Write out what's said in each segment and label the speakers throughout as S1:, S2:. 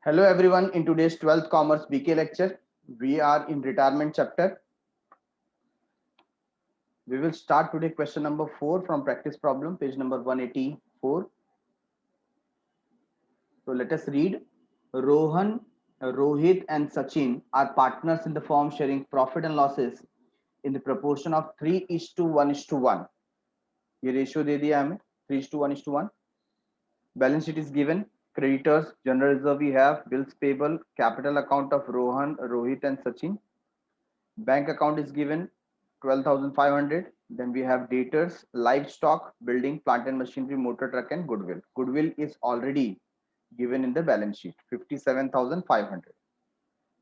S1: Hello everyone, in today's 12th Commerce BK lecture, we are in retirement chapter. We will start today question number 4 from practice problem, page number 184. So let us read. Rohan, Rohit and Sachin are partners in the firm sharing profit and losses in the proportion of 3:1:1. ये ratio दे दिया हमें 3:1:1. Balance sheet is given. Creditors, general reserve we have, bills payable, capital account of Rohan, Rohit and Sachin. Bank account is given 12,500. Then we have debtors, livestock, building, plant and machinery, motor truck and goodwill. Goodwill is already given in the balance sheet 57,500.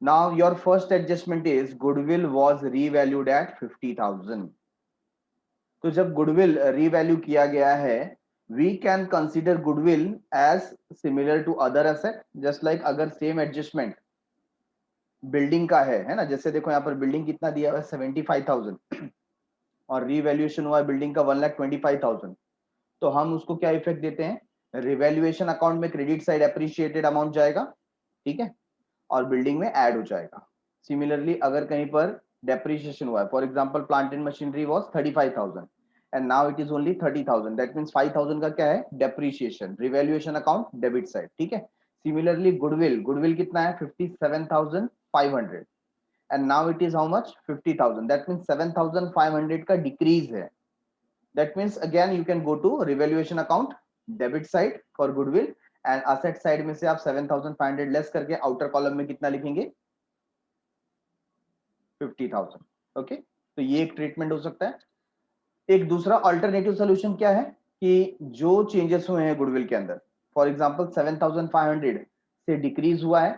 S1: Now your first adjustment is goodwill was revalued at 50,000. तो जब goodwill revalue किया गया है, we can consider goodwill as similar to other asset, just like अगर same adjustment building का है ना, जैसे देखो यहाँ पर बिल्डिंग कितना दिया हुआ है 75,000 और रीवैल्यूएशन हुआ है बिल्डिंग का 1,25,000, तो हम उसको क्या इफेक्ट देते हैं, रिवैल्यूएशन अकाउंट में क्रेडिट साइड एप्रिशिएटेड अमाउंट जाएगा, ठीक है, और बिल्डिंग में ऐड हो जाएगा. सिमिलरली अगर कहीं पर डेप्रिसिएशन हुआ है, for example plant and machinery was 35,000 and now it is only 30,000, that means 5,000 का क्या है, depreciation, revaluation account debit side, ठीक है. सिमिलरली गुडविल, गुडविल कितना है 57,500 and now it is how much 50,000, that means 7,500 का decrease है. That means again you can go to revaluation account debit side for goodwill and asset side में से आप 7,500 less करके outer column में कितना लिखेंगे 50,000. ओके, तो ये एक ट्रीटमेंट हो सकता है. एक दूसरा अल्टरनेटिव सोल्यूशन क्या है कि जो चेंजेस हुए हैं गुडविल के अंदर, फॉर एग्जांपल 7,500 से डिक्रीज हुआ है,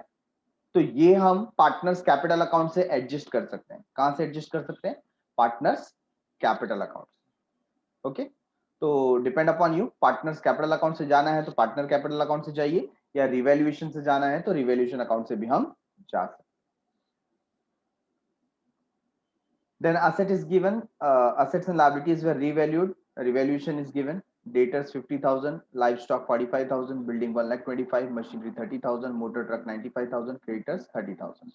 S1: तो ये हम पार्टनर्स कैपिटल अकाउंट से एडजस्ट कर सकते हैं. कहां से एडजस्ट कर सकते हैं, पार्टनर्स कैपिटल अकाउंट. ओके, तो depend upon you, partners capital account से जाना है तो पार्टनर कैपिटल अकाउंट से जाइए, या रिवैल्यूएशन से जाना है तो रिवैल्यूएशन अकाउंट से भी हम जा सकते. Then asset is given, assets and liabilities were revalued, revaluation is given, debtors 50,000, livestock 45,000, building 1,25,000, machinery 30,000, motor truck 95,000, creditors 30,000.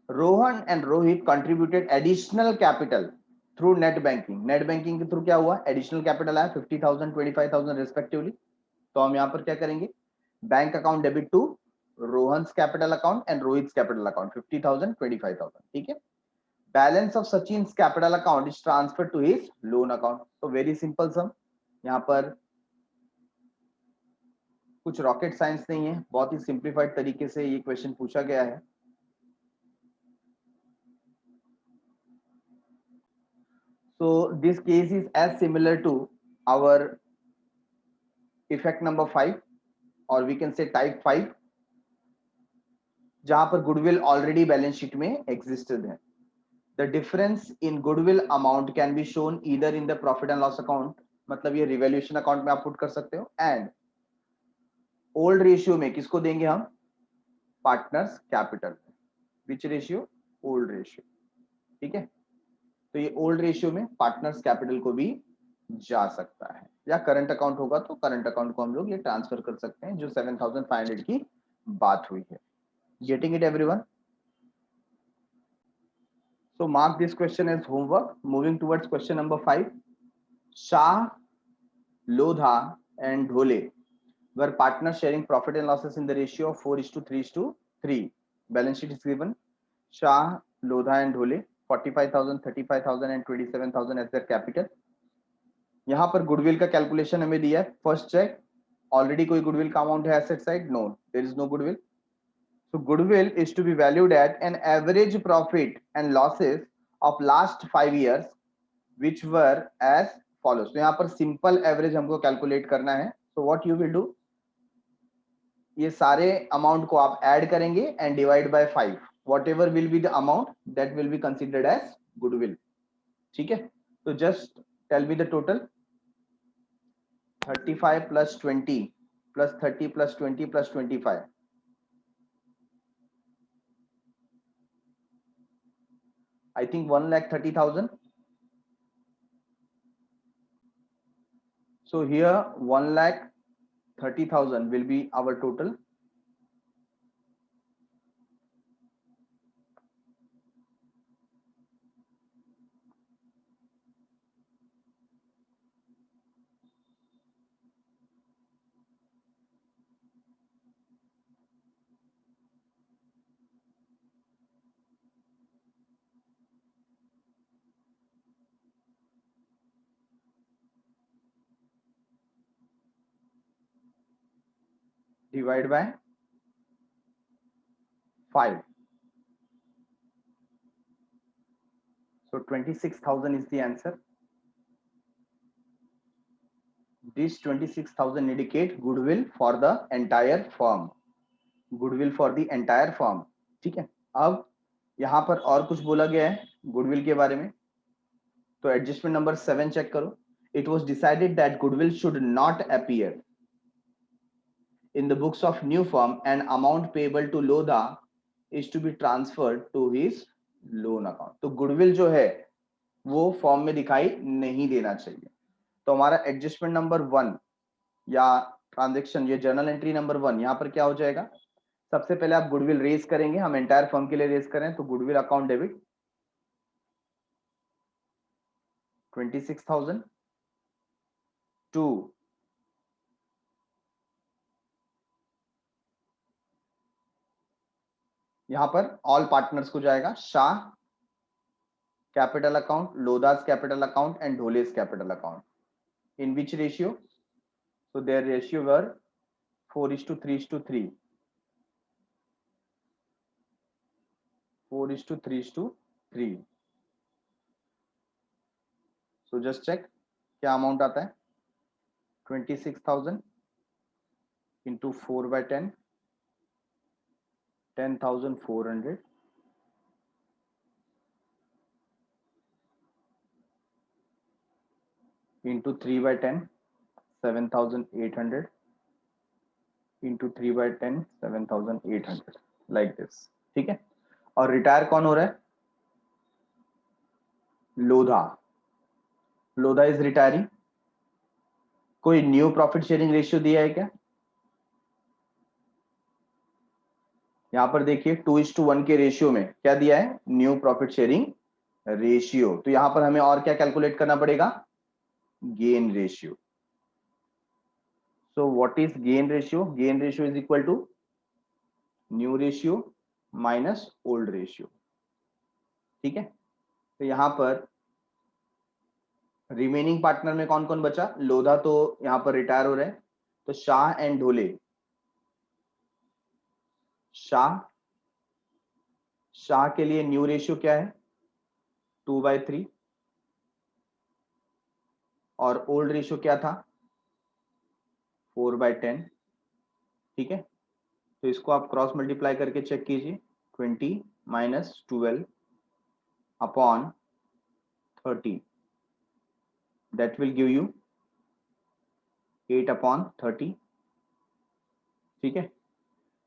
S1: Rohan and Rohit contributed additional capital through net banking. Net banking के through क्या हुआ, additional capital आया 50,000, 25,000 respectively. तो हम यहाँ पर क्या करेंगे, bank account debit to Rohan's capital account and Rohit capital account 50,000, 25,000, ठीक है. Balance of Sachin capital account is transfer to his loan account. तो वेरी सिंपल सम, यहाँ पर कुछ रॉकेट साइंस नहीं है, बहुत ही सिंप्लीफाइड तरीके से ये क्वेश्चन पूछा गया है. So this case is as similar to our effect number 5 or we can say type 5, जहां पर गुडविल ऑलरेडी बैलेंस शीट में एग्जिस्टेड है. The difference in goodwill amount can be shown either in the profit and loss account, मतलब ये revaluation account में आप put कर सकते हो, एंड ओल्ड रेशियो में किसको देंगे हम, पार्टनर्स कैपिटल. विच रेशियो, ओल्ड रेशियो, ठीक है. तो ये ओल्ड रेशियो में पार्टनर्स कैपिटल को भी जा सकता है, या करंट अकाउंट होगा तो करंट अकाउंट को हम लोग ये ट्रांसफर कर सकते हैं, जो 7,500 की बात हुई है. Getting it everyone? So mark this question as homework. Moving towards question number 5. Shah, Lodha and Dhole were partners sharing profit and losses in the ratio of 4:3:3. Balance sheet is given. Shah, Lodha and Dhole 45,000, 35,000 and 27,000 as their capital. यहाँ पर goodwill का calculation हमें दिया है. First check, already कोई goodwill का amount है asset side? No, there is no goodwill. So goodwill is to be valued at an average profit and losses of last 5 years, which were as follows. तो यहाँ पर simple average हमको calculate करना है. So what you will do, ये सारे amount को आप add करेंगे and divide by 5. Whatever will be the amount that will be considered as goodwill. ठीक है, तो just tell me the total. 35 plus 20 plus 30 plus 20 plus 25. I think 1,30,000. So here 1,30,000 30,000 will be our total. Divide by 5. So 26,000 is the answer. This 26,000 indicate goodwill for the entire firm. Goodwill for the entire firm. ठीक है. अब यहाँ पर और कुछ बोला गया है गुडविल के बारे में. तो एडजस्टमेंट नंबर 7 चेक करो. It was decided that goodwill should not appear in the books of new firm and amount payable to Lodha is to be transferred to his loan account. तो goodwill जो है वो form में दिखाई नहीं देना चाहिए. तो हमारा एडजस्टमेंट नंबर 1 या ट्रांजैक्शन ये जर्नल एंट्री नंबर 1 यहाँ पर क्या हो जाएगा. सबसे पहले आप गुडविल रेज करेंगे. हम एंटायर फर्म के लिए रेज करें तो गुडविल अकाउंट डेबिट 26,000 टू यहां पर ऑल पार्टनर्स को जाएगा. Shah capital account, Lodha's capital account and Dhole's capital account. In which ratio? so their ratio were 4:3:3. 4:3:3. so just check क्या अमाउंट आता है. 26,000 into 4/10, 10,400 into 3/10, 7,800 into 3/10, 7,800 like this. ठीक है. और रिटायर कौन हो रहा है? लोधा. Lodha is retiring. कोई न्यू प्रॉफिट शेयरिंग रेशियो दिया है क्या? यहां पर देखिए 2:1 के रेशियो में क्या दिया है? New profit sharing ratio. तो यहां पर हमें और क्या कैलकुलेट करना पड़ेगा? Gain ratio. So what is gain ratio? Gain ratio is equal to new ratio minus old ratio. ठीक है. तो यहां पर रिमेनिंग पार्टनर में कौन कौन बचा? लोधा तो यहां पर रिटायर हो रहे हैं. तो शाह एंड ढोले. शाह के लिए न्यू रेशियो क्या है? 2/3. और ओल्ड रेशियो क्या था? 4/10. ठीक है. तो इसको आप क्रॉस मल्टीप्लाई करके चेक कीजिए. 20 minus 12 upon 30 that will give you 8/30. ठीक है.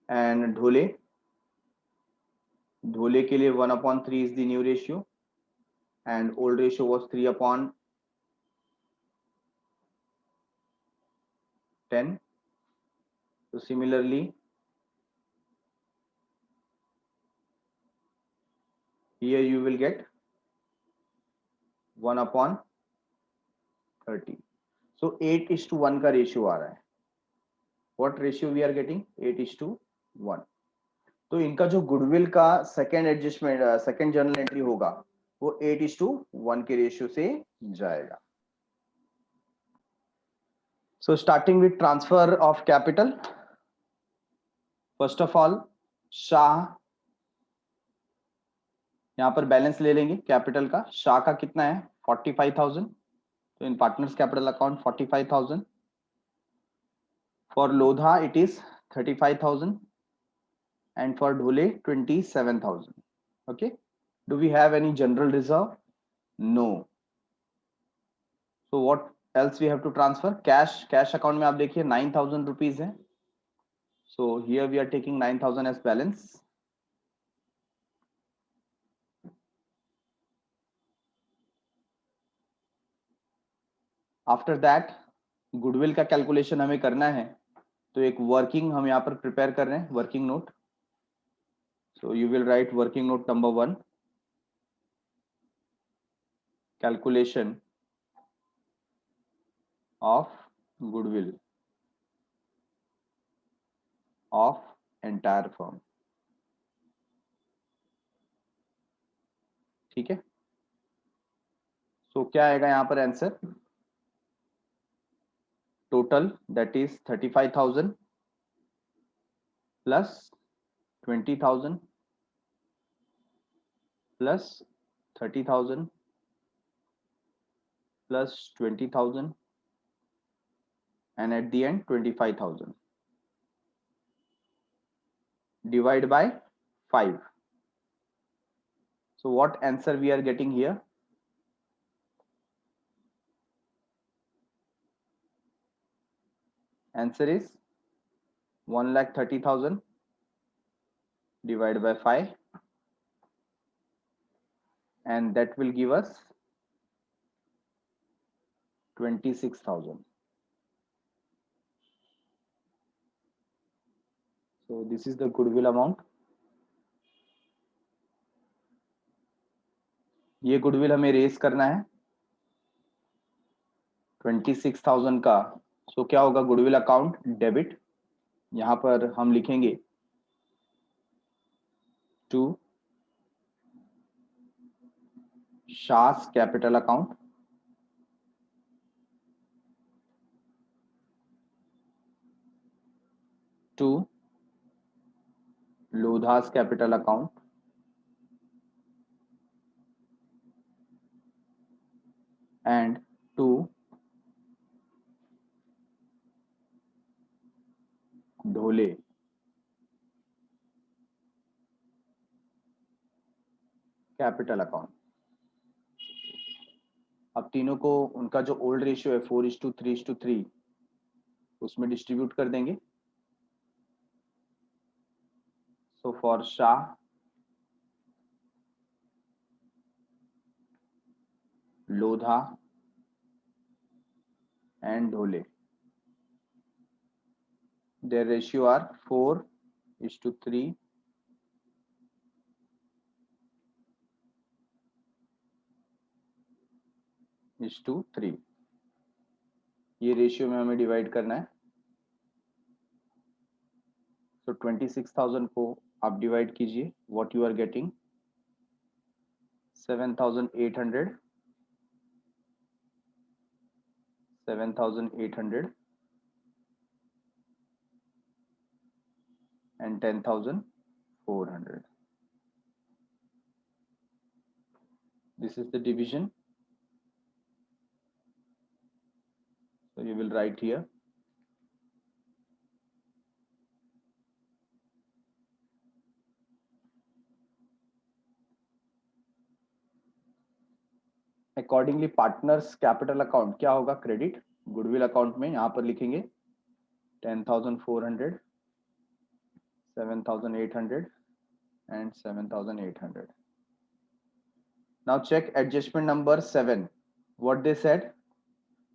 S1: एंड ढोले के लिए 1/3 is the new ratio and old ratio was 3/10. so similarly here you will get 1/30. so 8:1 का रेशियो आ रहा है. what ratio we are getting? 8:1. तो इनका जो गुडविल का second adjustment second journal entry होगा वो 8:1 के रेशियो से जाएगा. So starting with transfer of capital. First of all Shah यहां पर बैलेंस ले लेंगे कैपिटल का. शाह का कितना है? 45,000. तो इन partners capital account 45,000. For Lodha it is 35,000 and for Dhole 27,000. okay. do we have any general reserve? no. so what else we have to transfer? cash account में आप देखिए 9,000 rupees है. so here we are taking 9,000 as balance. after that goodwill का calculation हमें करना है. तो एक वर्किंग हम यहाँ पर प्रिपेयर कर रहे हैं, working note. So you will write working note number 1, calculation of goodwill of entire firm. ठीक है. सो क्या आएगा यहाँ पर answer? Total that is 35,000 plus 20,000 plus 30,000 plus 20,000 and at the end 25,000. Divide by 5. So what answer we are getting here? Answer is 1,30,000 divided by 5, and that will give us 26,000. So this is the goodwill amount. ये goodwill हमें raise करना है 26,000 का. So क्या होगा? Goodwill account debit. यहां पर हम लिखेंगे to Shah's capital account, to Lodha's capital account, and to Dhole capital account. अब तीनों को उनका जो ओल्ड रेशियो है 4:3:3 उसमें डिस्ट्रीब्यूट कर देंगे. So for Shah, Lodha and Dhole, their ratio are 4:3:3. ये रेशियो में हमें डिवाइड करना है. तो 26,000 को आप डिवाइड कीजिए. What you are getting? 7,800, 7,800 and 10,400. This is the division. So you will write here accordingly partners capital account क्या होगा? क्रेडिट. गुडविल अकाउंट में यहां पर लिखेंगे 10,400, 7,800 and 7,800. Now check adjustment number 7. What they said?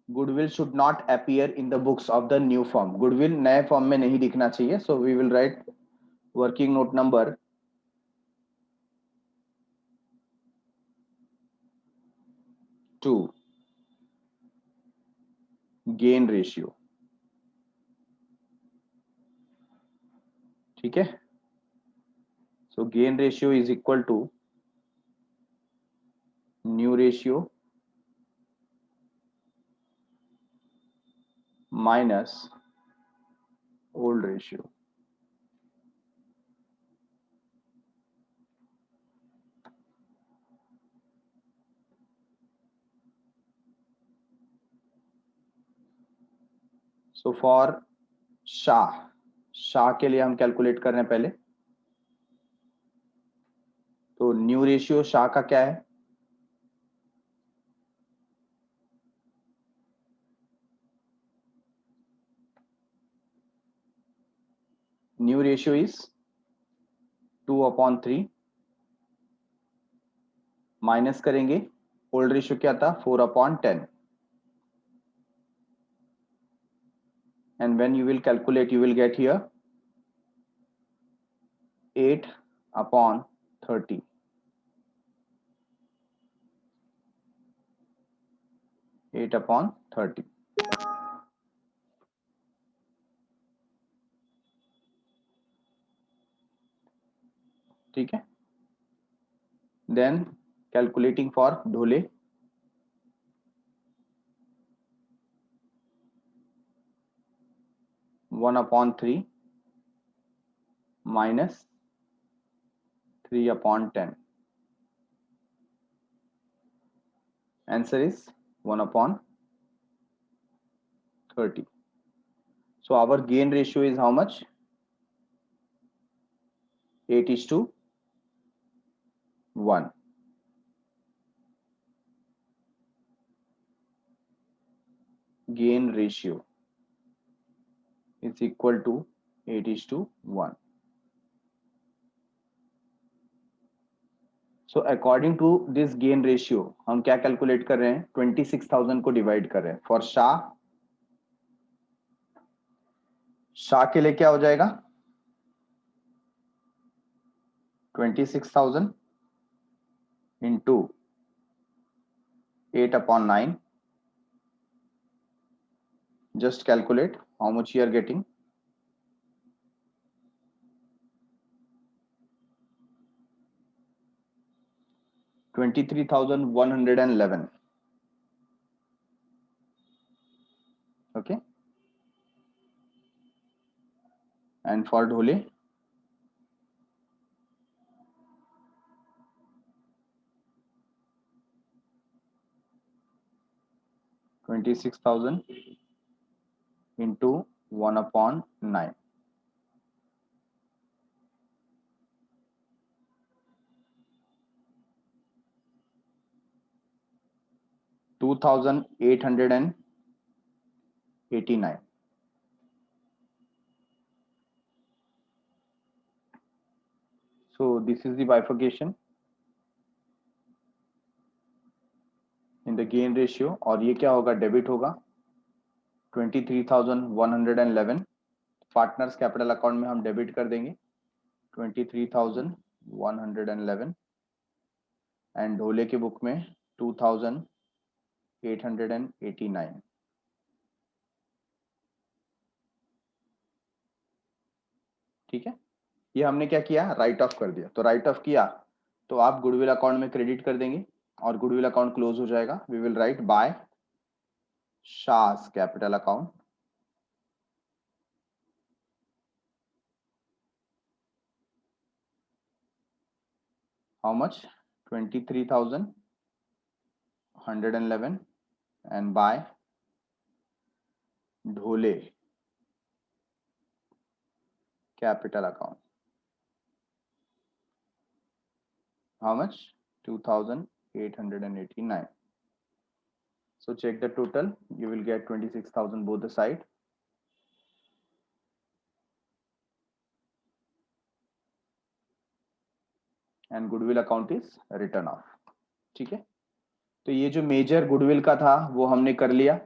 S1: Goodwill should not appear in the books of the new firm. Goodwill नए form में नहीं दिखना चाहिए. So we will write working note number 2, gain ratio. ठीक है. So gain ratio is equal to new ratio minus old ratio. So for Shah के लिए हम कैलकुलेट कर रहे हैं पहले. तो न्यू रेशियो शाह का क्या है? New ratio is 2/3. माइनस करेंगे ओल्ड रेशियो क्या था? 4/10. and when you will calculate, you will get here 8/30. 8/30. ठीक है. Then calculating for Dhole. 1/3 minus 3/10. Answer is 1/30. So our gain ratio is how much? 8:1. Gain ratio is equal to 8:1. So according to this gain ratio, हम क्या calculate कर रहे हैं? 26,000 को divide कर रहे हैं. फॉर शाह के लिए क्या हो जाएगा? 26,000 into 8/9. Just calculate how much you are getting. 23,111. Okay. And for Dhole, 26,000 into 1/9. $2,889. So this is the bifurcation in the gain ratio. और ये क्या होगा? डेबिट होगा 23,111. पार्टनर्स कैपिटल अकाउंट में हम डेबिट कर देंगे 23,111 एंड ढोले के बुक में 2,889. ठीक है. ये हमने क्या किया? राइट ऑफ कर दिया. तो राइट ऑफ किया तो आप गुडविल अकाउंट में क्रेडिट कर देंगे और गुडविल अकाउंट क्लोज हो जाएगा. We will write by Shah's capital account. How much? 23,111 and by Dhole capital account. How much? 2,889. So check the total. You will get 26,000 both the side. And goodwill account is written off. ठीक है. तो ये जो major goodwill का था वो हमने कर लिया.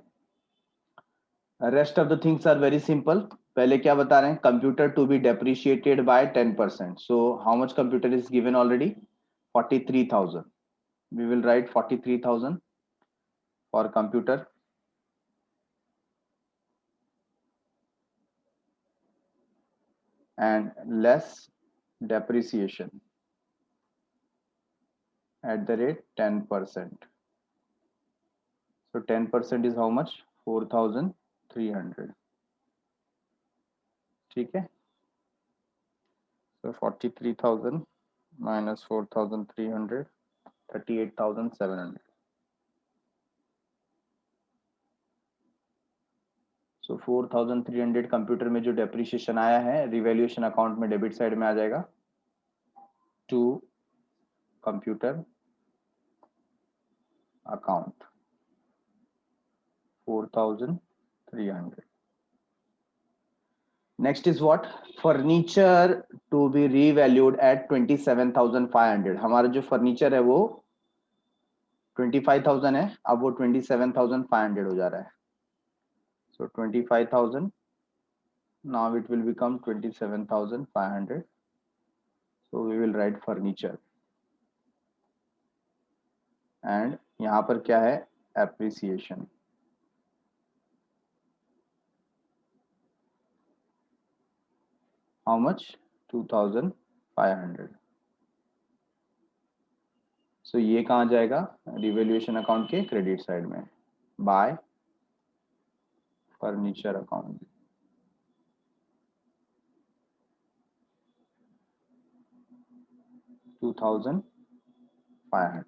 S1: Rest of the things are very simple. पहले क्या बता रहे हैं? Computer to be depreciated by 10%. So how much computer is given already? 43,000. We will write 43,000 for computer. And less depreciation at the rate 10%. So 10% is how much? 4,300. ठीक है. So 43,000 minus 4,300, 38,700. So 4,300 computer में जो depreciation आया है revaluation account में debit side में आ जाएगा to computer account 4,300. Next is what? Furniture to be revalued at 27,500. हमारा जो फर्नीचर है वो 25,000 है, अब वो 27,500 हो जा रहा है. So 25,000 Now it will become 27,500. So we will write furniture. And यहाँ पर क्या है? Appreciation. How much? 2,500. So ये कहाँ जाएगा? रिवैल्यूएशन अकाउंट के क्रेडिट साइड में, bye furniture account. $2,500.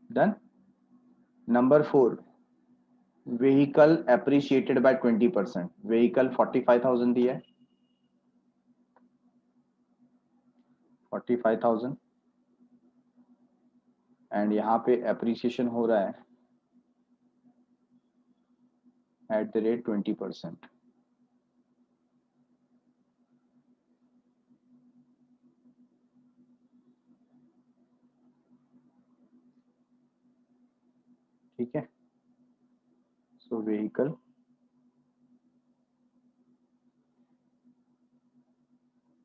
S1: Done. Number 4, vehicle appreciated by 20%. Vehicle 45,000 दिया है, 45,000, एंड यहाँ पे एप्रिसिएशन हो रहा है एट द रेट 20%. ठीक है. सो व्हीकल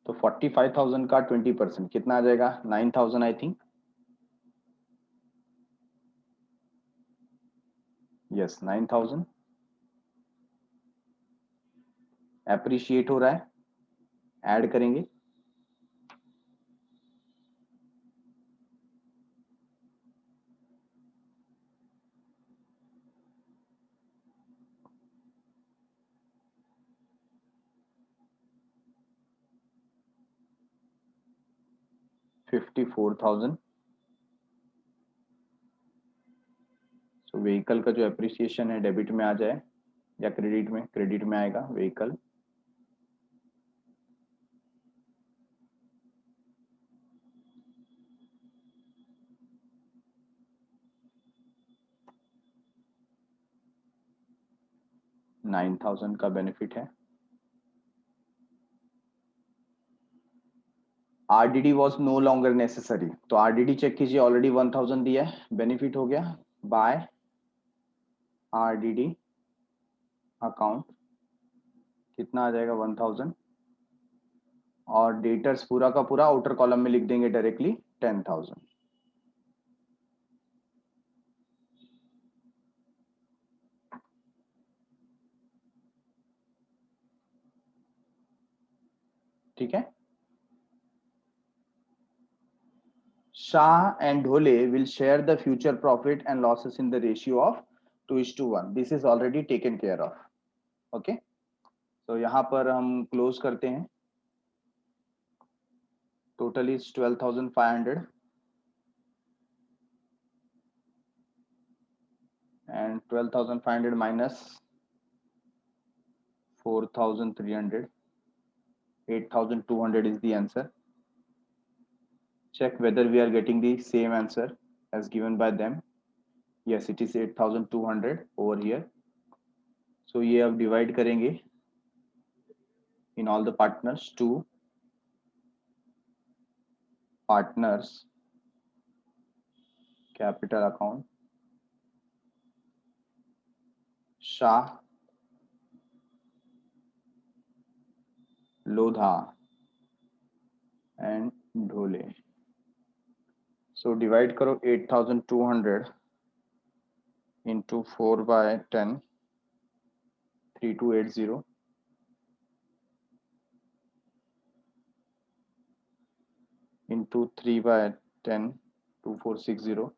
S1: तो 45,000 का 20% कितना आ जाएगा? 9,000 आई थिंक. यस, 9,000 एप्रिशिएट हो रहा है, ऐड करेंगे. $54,000. सो व्हीकल का जो एप्रिसिएशन है डेबिट में आ जाए या क्रेडिट में? क्रेडिट में आएगा. व्हीकल $9,000 का बेनिफिट है. RDD was no longer necessary, तो आरडीडी चेक कीजिए, ऑलरेडी 1,000 दिया है, बेनिफिट हो गया. बाय आरडीडी अकाउंट कितना आ जाएगा? 1,000. और डेटर्स पूरा का पूरा आउटर कॉलम में लिख देंगे डायरेक्टली 10,000. ठीक है. Shah and Dhole will share the future profit and losses in the ratio of 2:1. This is already taken care of. Okay. So यहाँ पर हम क्लोज करते हैं. Total is 12,500 and 12,500 minus 4,300. 8,200 is the answer. Check whether we are getting the same answer as given by them. Yes, it is 8,200 over here. So ये अब divide करेंगे in all the partners to partners capital account. Shah, Lodha and Dhole. So divide करो 8,200 into 4 by 10, 3280, into 3 by 10, 2460.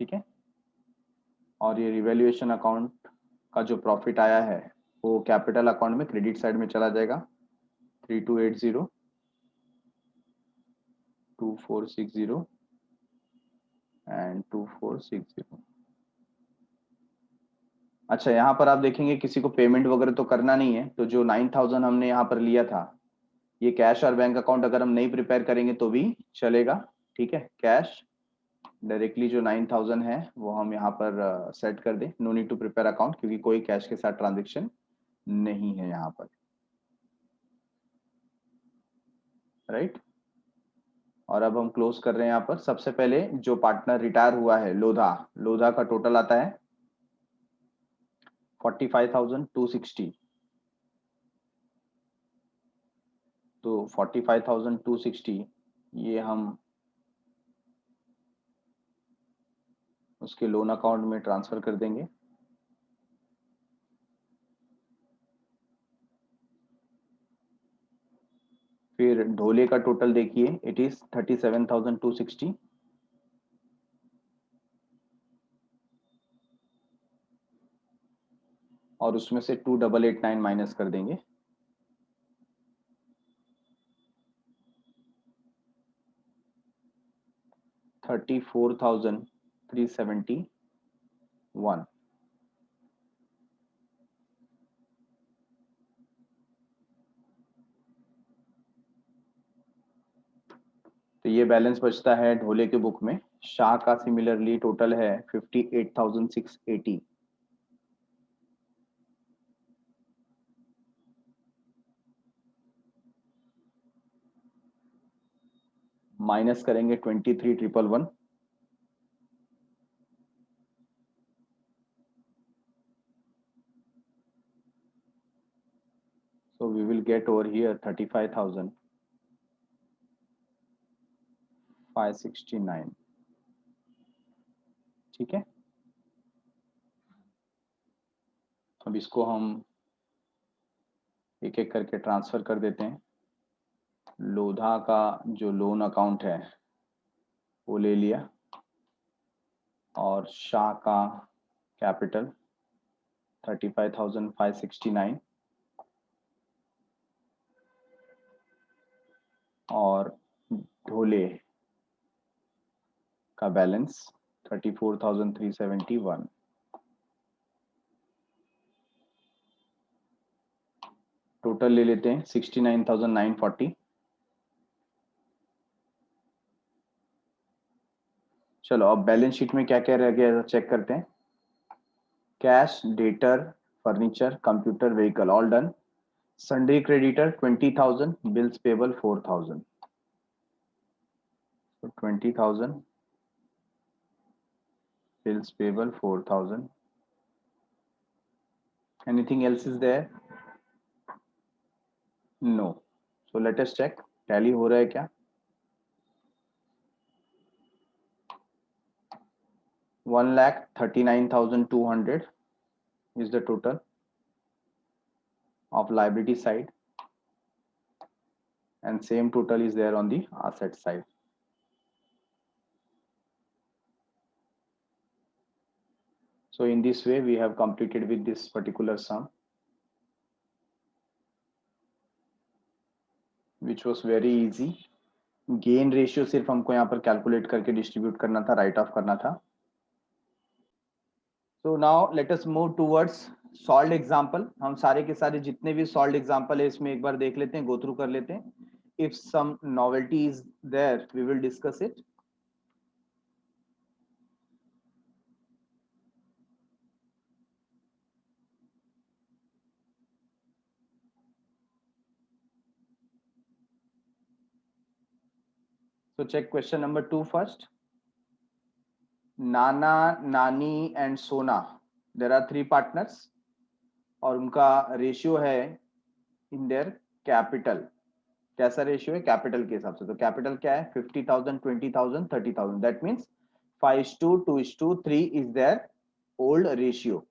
S1: ठीक है. और ये revaluation account का जो प्रॉफिट आया है वो कैपिटल अकाउंट में क्रेडिट साइड में चला जाएगा. 3280, 2460 एंड 2460. अच्छा, यहाँ पर आप देखेंगे किसी को पेमेंट वगैरह तो करना नहीं है, तो जो 9,000 हमने यहाँ पर लिया था, ये कैश और बैंक अकाउंट अगर हम नहीं प्रिपेयर करेंगे तो भी चलेगा. ठीक है. कैश डायरेक्टली जो 9,000 है वो हम यहाँ पर सेट कर दें. No need to prepare account, क्योंकि कोई कैश के साथ ट्रांजेक्शन नहीं है यहाँ पर. राइट. और अब हम क्लोज कर रहे हैं यहाँ पर. सबसे पहले जो पार्टनर रिटायर हुआ है लोधा, लोधा का टोटल आता है 45,260, तो 45,260 ये हम उसके लोन अकाउंट में ट्रांसफर कर देंगे। फिर ढोले का टोटल देखिए, इट इज 37,260, और उसमें से 2,889 माइनस कर देंगे। $34,371। तो ये बैलेंस बचता है ढोले के बुक में। शाह का सिमिलरली टोटल है 58,680। माइनस करेंगे 23,111, so we will get over here 35,569। ठीक है, अब इसको हम एक एक करके ट्रांसफर कर देते हैं। लोधा का जो लोन अकाउंट है वो ले लिया, और शाह का कैपिटल 35,569, और ढोले का बैलेंस 34,371। टोटल ले लेते हैं 69,940। चलो अब बैलेंस शीट में क्या क्या रह गया चेक करते हैं। Cash, debtor, furniture, computer, vehicle all done. Sundry creditor 20,000, bills payable 4,000, so 20,000, bills payable 4,000. Anything else is there? No. So let us check. Tally हो रहा है क्या? 1,39,200 is the total of liability side, and same total is there on the asset side. So in this way we have completed with this particular sum, which was very easy. Gain ratio सिर्फ हमको यहाँ पर calculate करके distribute करना था, right of करना था। So now let us move towards solved example. हम सारे के सारे जितने भी solved example है इसमें एक बार देख लेते हैं, go through कर लेते हैं. If some novelty is there, we will discuss it. So check question number 2 first. Nana, Nani and Sona, there are 3 partners और उनका रेशियो है इन देयर कैपिटल। कैसा रेशियो है? कैपिटल के हिसाब से। तो कैपिटल क्या है? 50,000, 20,000, 30,000। That means 5:2, 2:3 is their old ratio.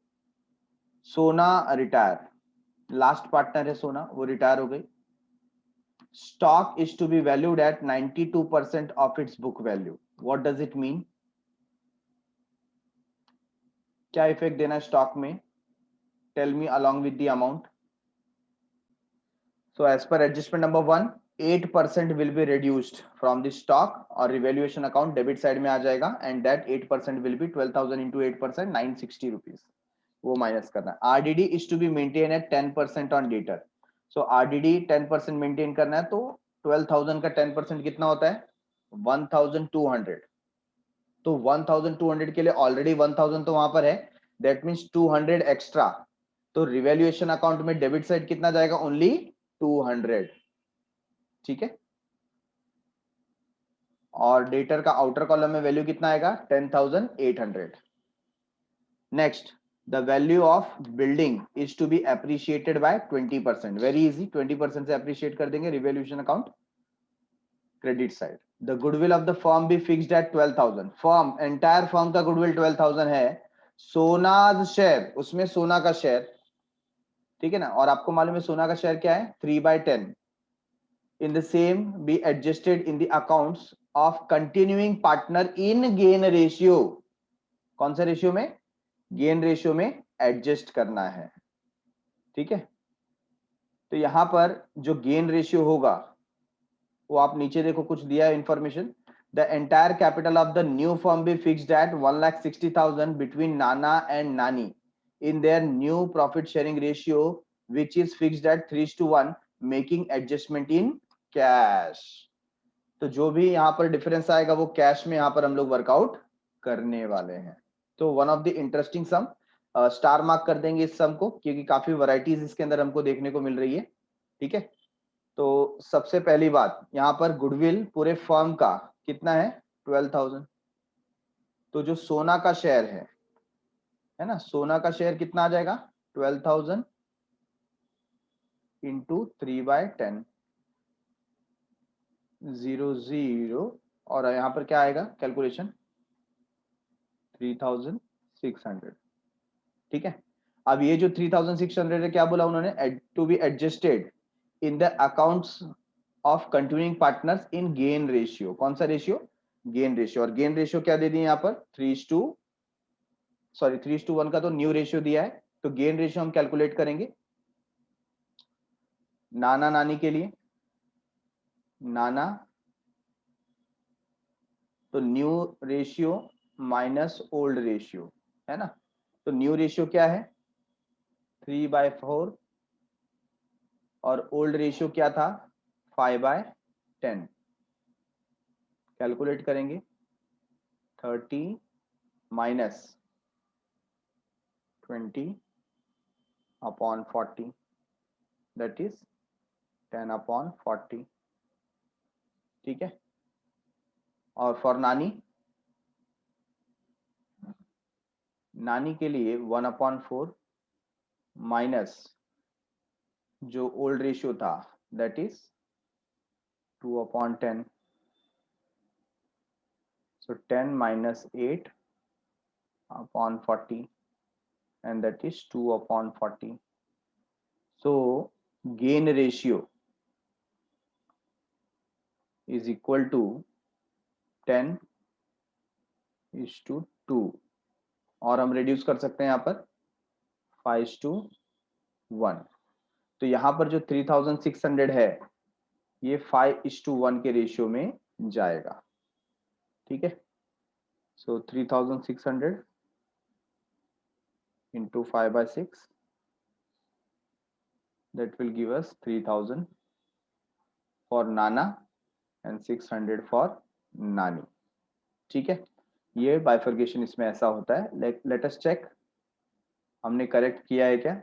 S1: Sona retire, last partner है सोना, वो रिटायर हो गई। Stock is to be valued at 92% of its book value. What does it mean? क्या इफेक्ट देना है स्टॉक में? Tell me along with the amount. So as per adjustment number 1, 8% will be reduced from the stock और revaluation account debit side में आ जाएगा, and that 8% will be 12,000 into 8%, 960 rupees. वो minus करना है। RDD is to be maintained at 10% on debtor. So RDD 10% maintain करना है, तो 12,000 का 10% कितना होता है? 1,200। तो 1,200 के लिए ऑलरेडी 1,000 तो वहां पर है, दैट मीन्स 200 एक्स्ट्रा। तो रिवैल्यूएशन अकाउंट में डेबिट साइड कितना जाएगा? ओनली 200। ठीक है, और डेटर का आउटर कॉलम में वैल्यू कितना आएगा? 10,800। Next, the value of building is to be appreciated by 20%. Very easy, 20% से अप्रिशिएट कर देंगे. Revaluation account credit side. The goodwill of the firm be fixed at 12,000. Firm, entire firm का goodwill 12,000 है. सोनाज share, उसमें सोना का शेयर, ठीक है ना, और आपको मालूम है सोना का शेयर क्या है, 3/10. In the same B adjusted in the accounts of continuing partner in gain ratio. कौन सा रेशियो में, गेन रेशियो में एडजस्ट करना है. ठीक है, तो यहां पर जो गेन रेशियो होगा वो आप नीचे देखो कुछ दिया है information. The entire capital of the new firm be fixed eight 1,60,000 between Nana and नानी in their new profit sharing ratio which is fixed at 3:1, making adjustment in cash. तो जो भी यहाँ पर डिफरेंस आएगा वो कैश में यहाँ पर हम लोग वर्कआउट करने वाले हैं. तो one of the interesting sum, star mark कर देंगे इस सम को क्योंकि काफी वैरायटीज इसके अंदर हमको देखने को मिल रही है. ठीक है, तो सबसे पहली बात यहाँ पर गुडविल पूरे फर्म का कितना है, 12,000. तो जो सोना का शेयर है ना, सोना का शेयर कितना आ जाएगा, 12,000 इंटू 3/10, 0 और यहाँ पर क्या आएगा कैलकुलेशन, 3,600. ठीक है, अब ये जो 3,600 है क्या बोला उन्होंने, to be adjusted in the accounts of continuing partners in gain ratio. कौन सा रेशियो, गेन रेशियो. और गेन रेशियो क्या दे दिए यहाँ पर, 3:1 का तो न्यू रेशियो दिया है. तो गेन रेशियो हम कैलकुलेट करेंगे नाना नानी के लिए. नाना, तो new ratio minus old ratio है ना. तो न्यू रेशियो क्या है, 3/4 और ओल्ड रेशियो क्या था, 5/10. कैलकुलेट करेंगे 30 माइनस 20/40 दैट इज 10/40. ठीक है, और फॉर नानी, नानी के लिए 1/4 माइनस जो ओल्ड रेशियो था that is 2/10. so 10 minus 8/40 and that is 2/40. so gain ratio is equal to 10:2 और हम रिड्यूस कर सकते हैं यहाँ पर 5:1. तो यहाँ पर जो 3,600 है ये 5:1 के रेशियो में जाएगा. ठीक है, सो 3,600 into 5/6 that will give us 3,000 for Nana and 600 for Nani. ठीक है, ये बाइफर्केशन इसमें ऐसा होता है. लेट अस चेक हमने करेक्ट किया है क्या.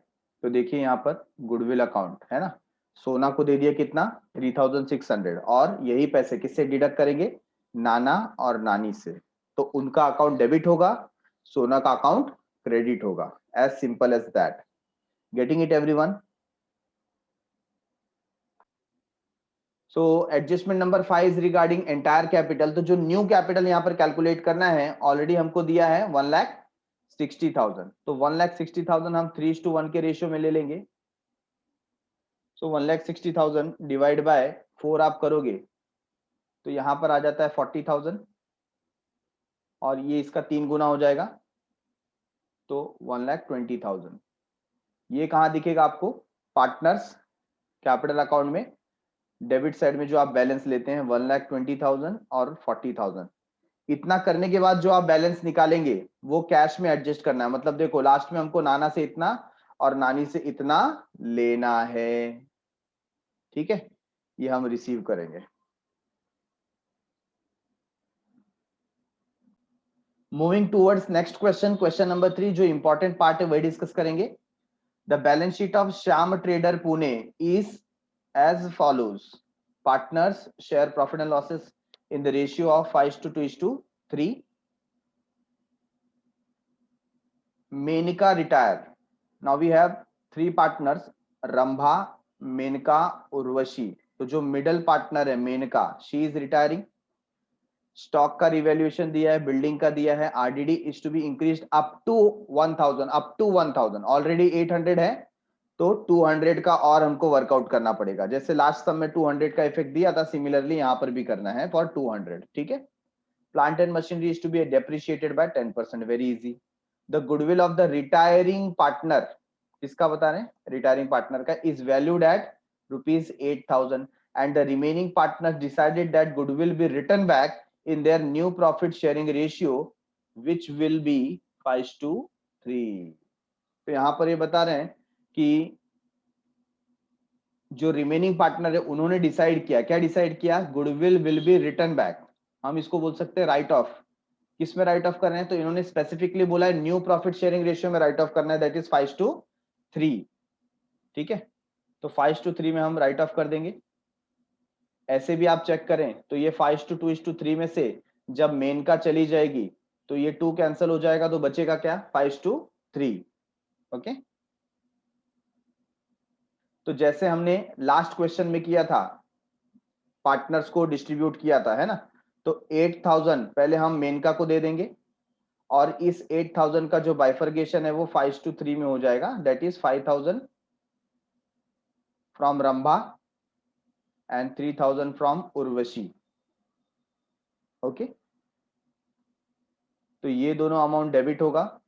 S1: तो देखिए यहाँ पर गुडविल अकाउंट है ना, सोना को दे दिया कितना, 3,600 और यही पैसे किससे डिडक्ट करेंगे, नाना और नानी से. तो उनका अकाउंट डेबिट होगा, सोना का अकाउंट क्रेडिट होगा. As simple as that. Getting it everyone. So adjustment number 5 is regarding entire capital. तो जो न्यू कैपिटल यहाँ पर कैलकुलेट करना है ऑलरेडी हमको दिया है 1,60,000. तो 1,60,000 हम 3:1 के रेशियो में ले लेंगे. सो 1,60,000 डिवाइड बाय 4 आप करोगे तो यहां पर आ जाता है 40,000 और ये इसका 3 गुना हो जाएगा तो 1,20,000. ये कहां दिखेगा आपको, पार्टनर्स कैपिटल अकाउंट में डेबिट साइड में जो आप बैलेंस लेते हैं 1,20,000 और 40,000. इतना करने के बाद जो आप बैलेंस निकालेंगे वो कैश में एडजस्ट करना है. मतलब देखो लास्ट में हमको नाना से इतना और नानी से इतना लेना है. ठीक है, ये हम रिसीव करेंगे. Moving towards next question, question number 3 जो इंपॉर्टेंट पार्ट है वही डिस्कस करेंगे. The balance sheet of Shyam trader Pune is as follows. Partners share profit and losses in the ratio of 5:2:3. Menaka retire. Now we have three partners, Rambha, Menaka, Urvashi. तो जो middle partner है Menaka, she is retiring. Stock का revaluation दिया है, building का दिया है. RDD is to be increased up to 1000, up to 1000. Already 800 है, तो 200 का और हमको वर्कआउट करना पड़ेगा. जैसे लास्ट सम में 200 का इफेक्ट दिया था, सिमिलरली यहां पर भी करना है फॉर 200. ठीक है. Plant and machinery is to be depreciated by 10%. Very easy. The goodwill of the retiring partner, किसका बता रहे हैं, रिटायरिंग पार्टनर का, is valued at ₹8,000 and the remaining partners decided that goodwill be written back in their new profit sharing ratio which will be 5:3. तो यहां पर ये बता रहे हैं कि जो रिमेनिंग पार्टनर है उन्होंने डिसाइड किया, क्या डिसाइड किया, goodwill will be return back. हम इसको बोल सकते हैं राइट ऑफ. किस में राइट ऑफ कर रहे हैं, तो इन्होंने स्पेसिफिकली बोला है न्यू प्रॉफिट शेयरिंग रेशियो में राइट ऑफ करना है, दैट इज 5:3. ठीक है. तो 5:3 में हम राइट ऑफ कर देंगे. ऐसे भी आप चेक करें तो ये 5:2:3 में से जब मेन का चली जाएगी तो ये 2 कैंसिल हो जाएगा, तो बचेगा क्या, 5:3. ओके. तो जैसे हमने लास्ट क्वेश्चन में किया था, पार्टनर्स को डिस्ट्रीब्यूट किया था, है ना. तो 8,000 पहले हम मेनका को दे देंगे, और इस 8,000 का जो बाइफर्गेशन है वो 5:3 में हो जाएगा, that is 5,000 from Rambha and 3,000 from Urvashi. Okay. तो ये दोनों अमाउंट डेबिट होगा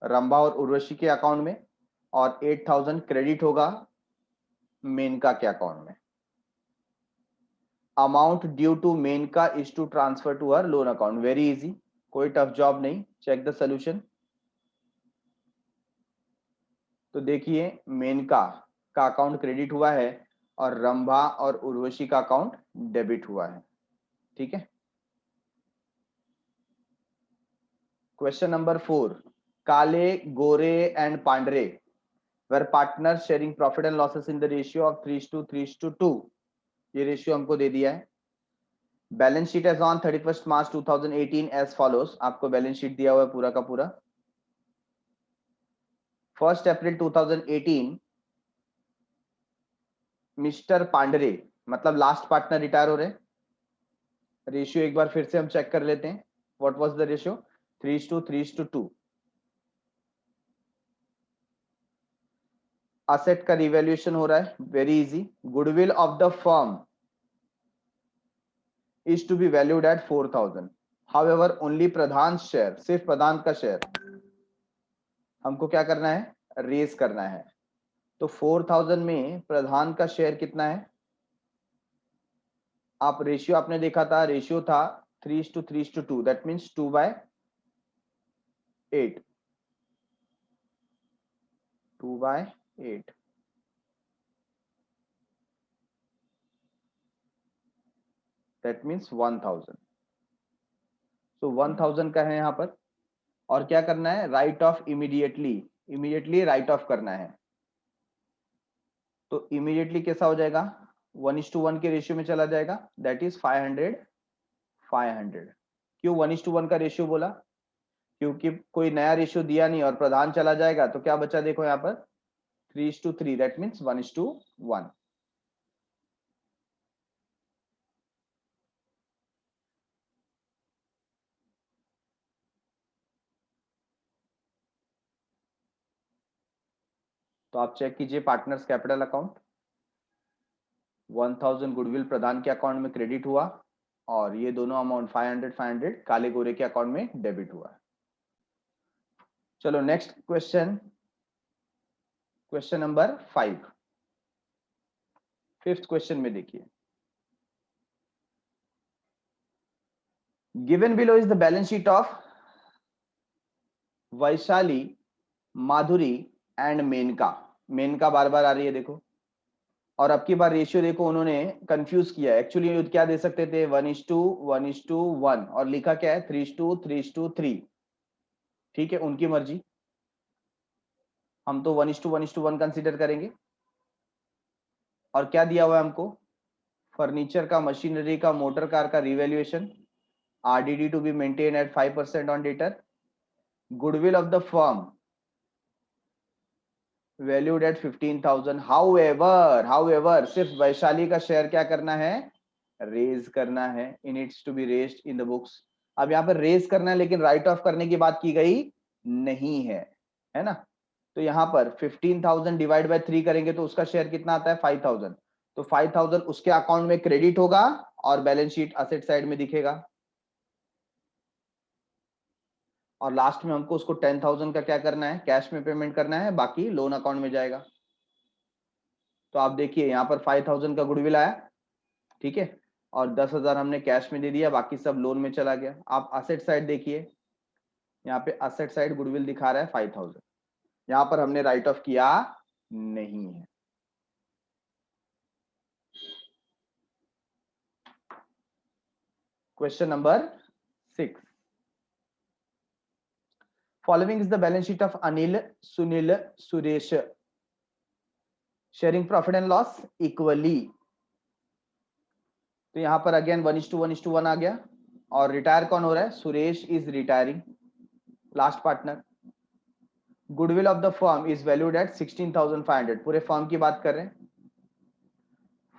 S1: रंभा और उर्वशी के अकाउंट में, और 8,000 क्रेडिट होगा मेनका के अकाउंट में. Amount due to Menaka is to transfer to her loan account. Very easy, कोई टफ जॉब नहीं. Check the solution. तो देखिए मेनका का अकाउंट क्रेडिट हुआ है और रंभा और उर्वशी का अकाउंट डेबिट हुआ है. ठीक है. Question number 4. काले, गोरे and पांडरे were partners sharing profit and losses in the ratio of 3:2. ये रेशियो हमको दे दिया है. Balance sheet as on 31 March 2018 as follows. आपको बैलेंस शीट दिया हुआ है पूरा का पूरा. 1 अप्रैल 2018 मिस्टर पांडरे, मतलब लास्ट पार्टनर रिटायर हो रहे. रेशियो एक बार फिर से हम चेक कर लेते हैं. What was the ratio, 3:2. Asset का रिवैल्यूएशन हो रहा है, very easy. Goodwill of the firm is to be valued at 4,000. However, only Pradhan share, सिर्फ प्रधान का शेयर हमको क्या करना है, रेज करना है. तो 4,000 में प्रधान का शेयर कितना है, आप रेशियो आपने देखा था, रेशियो था 3:2. That means 2/8. 2/8. That means 1,000. तो 1,000 का है यहां पर. और क्या करना है, right of immediately right of करना है. तो इमीडिएटली कैसा हो जाएगा, 1:1 के रेशियो में चला जाएगा, दैट इज 500. क्यों 1:1 का रेशियो बोला, क्योंकि कोई नया रेशियो दिया नहीं और प्रधान चला जाएगा, तो क्या बचा देखो यहाँ पर 3:3. That means 1:1. तो आप चेक कीजिए पार्टनर्स कैपिटल अकाउंट. 1,000 गुडविल प्रधान के अकाउंट में क्रेडिट हुआ, और ये दोनों अमाउंट 500 काले गोरे के अकाउंट में डेबिट हुआ. चलो next question, question number 5. Fifth question में देखिए, given below is the balance sheet of Vaishali, Madhuri and Menka. Menka बार बार आ रही है देखो, और अब की बार रेशियो देखो उन्होंने कंफ्यूज किया. एक्चुअली क्या दे सकते थे, 1:1 और लिखा क्या है 3:3. ठीक है, उनकी मर्जी. हम तो 1:1 कंसिडर करेंगे. और क्या दिया हुआ है हमको, फर्नीचर का, मशीनरी का, मोटर कार का revaluation, RDD to be maintain at 5% on debtor. Goodwill of the firm valued at 15,000. However सिर्फ वैशाली का शेयर क्या करना है, रेज करना है. In its to be raised in the books. अब यहाँ पर रेज करना है, लेकिन राइट ऑफ करने की बात की गई नहीं है ना. तो यहाँ पर 15,000 डिवाइड बाय 3 करेंगे तो उसका शेयर कितना आता है, 5,000. तो 5,000 उसके अकाउंट में क्रेडिट होगा और बैलेंस शीट असेट साइड में दिखेगा. और लास्ट में हमको उसको 10,000 का क्या करना है, कैश में पेमेंट करना है, बाकी लोन अकाउंट में जाएगा. तो आप देखिए यहाँ पर 5,000 का गुडविल आया, ठीक है, और 10,000 हमने कैश में दे दिया, बाकी सब लोन में चला गया. आप असेट साइड देखिए, यहाँ पे असेट साइड गुडविल दिखा रहा है 5,000. यहाँ पर हमने राइट ऑफ किया नहीं है. Question number 6. Following is the balance sheet of Anil, Sunil, Suresh sharing profit and loss equally. तो यहां पर अगेन 1:1:1 आ गया. और रिटायर कौन हो रहा है, Suresh is retiring, last partner. Goodwill of the firm is valued eight 16,500. पूरे फर्म की बात कर रहे हैं.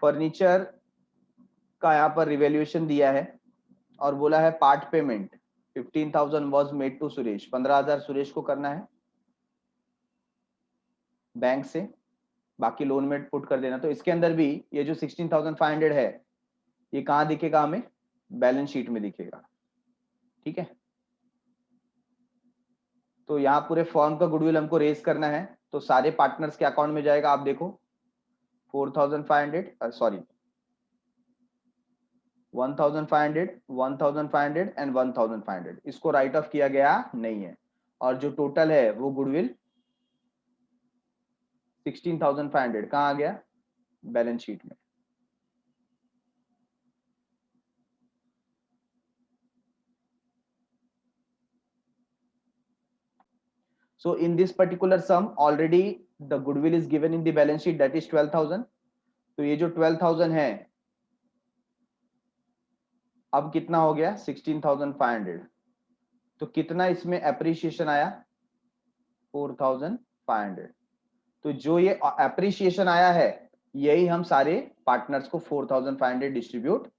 S1: फर्नीचर का यहाँ पर रिवैल्यूएशन दिया है और बोला है part payment 15,000 was made to Suresh. 15,000 Suresh को करना है बैंक से, बाकी लोन में पुट कर देना. तो इसके अंदर भी ये जो 16,500 है ये कहां दिखेगा, हमें बैलेंस शीट में दिखेगा. ठीक है. तो यहाँ पूरे फर्म का गुडविल हमको रेज करना है, तो सारे पार्टनर्स के अकाउंट में जाएगा. आप देखो 4,500 सॉरी 1,500, 1,500 एंड 1,500. इसको राइट ऑफ किया गया नहीं है. और जो टोटल है वो गुडविल 16,500 कहाँ आ गया, बैलेंस शीट में. So in this particular sum already the goodwill is given in the balance sheet, that is 12,000. तो ये जो 12,000 है अब कितना हो गया 16,500. तो कितना इसमें एप्रिसिएशन आया 4,500. तो जो ये एप्रिसिएशन आया है यही हम सारे पार्टनर्स को 4,500 डिस्ट्रीब्यूट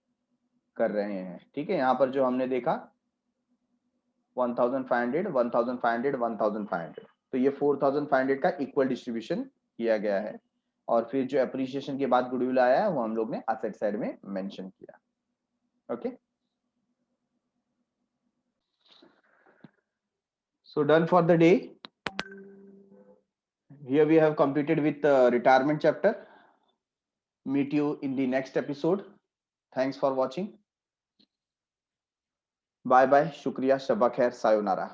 S1: कर रहे हैं. ठीक है. यहाँ पर जो हमने देखा 1,500, 1,500, 1,500, तो ये 4,500 का इक्वल डिस्ट्रीब्यूशन किया गया है. और फिर जो एप्रिसिएशन के बाद गुडविल आया है वो हम लोग ने असेट साइड में मेंशन किया. Okay. So done for the day. Here we have completed with the retirement chapter. Meet you in the next episode. Thanks for watching. Bye bye. Shukriya. Shabba khair. Sayonara.